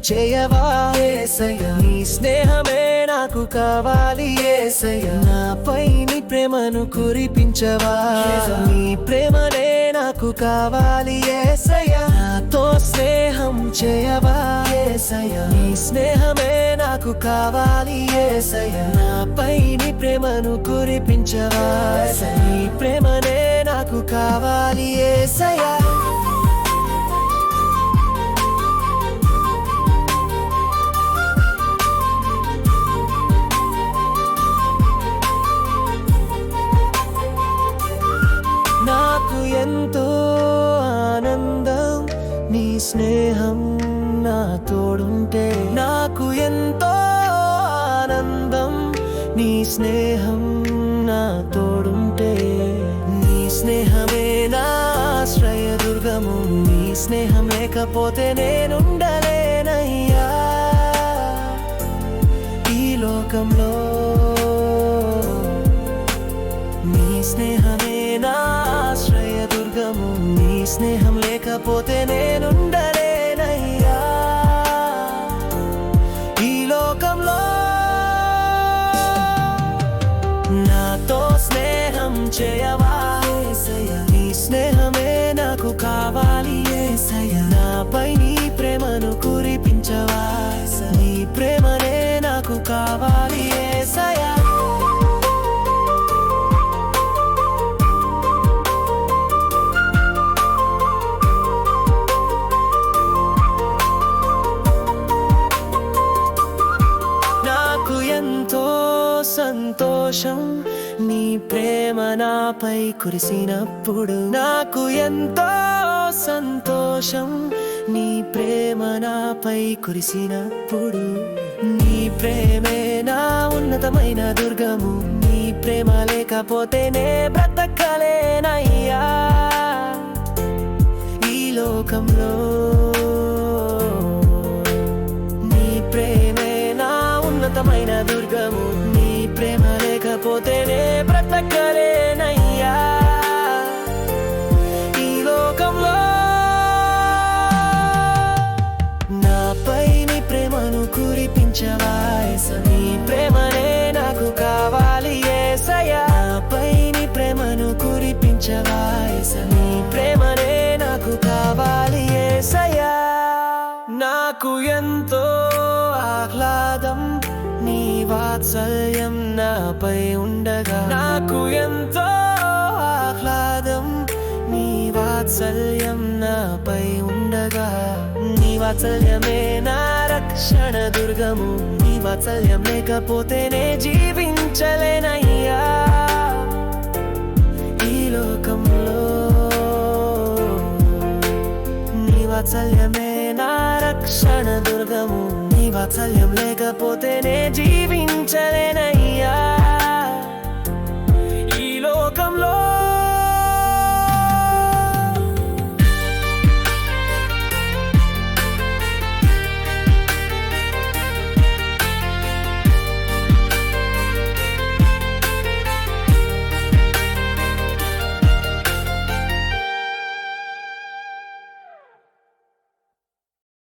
చేయవా యేసయ్యా నీ స్నేహమే నాకు కావాలి యేసయ్యా నాపై నీ ప్రేమను కురిపించవా నీ ప్రేమనే నాకు కావాలి యేసయ్యా నాతో స్నేహం చేయవా యేసయ్యా నీ స్నేహమే నాకు కావాలి యేసయ్యా నాపై నీ ప్రేమను కురిపించవా నీ ప్రేమనే నాకు కావాలి యేసయ్యా నాకు ఎంతో ఆనందం నీ స్నేహం నా తోడుంటే నాకు ఎంతో ఆనందం నీ స్నేహం నా తోడుంటే నీ స్నేహమే నా ఆశ్రయదుర్గము నీ స్నేహం లేకపోతే నేనుండలేనయ్యా ఈ లోకంలో నీ స్నేహమే నా ఆశ్రయదుర్గము నీ స్నేహం లేకపోతే నేనుండలేనయ్యా ఈ లోకంలో నాతో స్నేహం చేయవా యేసయ్యా నీ స్నేహమే నాకు కావాలి యేసయ్యా నాపై నీ ప్రేమను కురిపించవా నీ ప్రేమనే నాకు కావాలి యేసయ్యా ఎంతో సంతోషం నీ ప్రేమ నాపై కురిసినప్పుడు నాకు ఎంతో సంతోషం నీ ప్రేమ నాపై కురిసినప్పుడు నీ ప్రేమే నా ఉన్నతమైన దుర్గము నీ ప్రేమ లేకపోతే నే బ్రతకలేనయ్యా ఈ లోకంలో నీ ప్రేమే నా ఉన్నతమైన దుర్గము నీ ప్రేమ లేకపోతే నే బ్రతకలేనయ్యా ఈ లోకంలో నాపై నీ ప్రేమను కురిపించవా నీ ప్రేమనే నాకు కావాలి యేసయ్యా నాపై నీ ప్రేమను కురిపించవా నీ ప్రేమనే నాకు కావాలి యేసయ్యా నాకు ఎంతో ఆహ్లాదం నీ వాత్సల్యం నాపై ఉండగా నాకు ఎంతో ఆహ్లాదం నీ వాత్సల్యం నాపై ఉండగా నీ వాత్సల్యమే నా రక్షణ దుర్గము నీ వాత్సల్యం లేకపోతే నే జీవించలేనయ్యా ఈ లోకంలో నీ వాత్సల్యమే నా రక్షణ దుర్గము నీ వాత్సల్యం లేకపోతే నే జీవించలేనయ్యా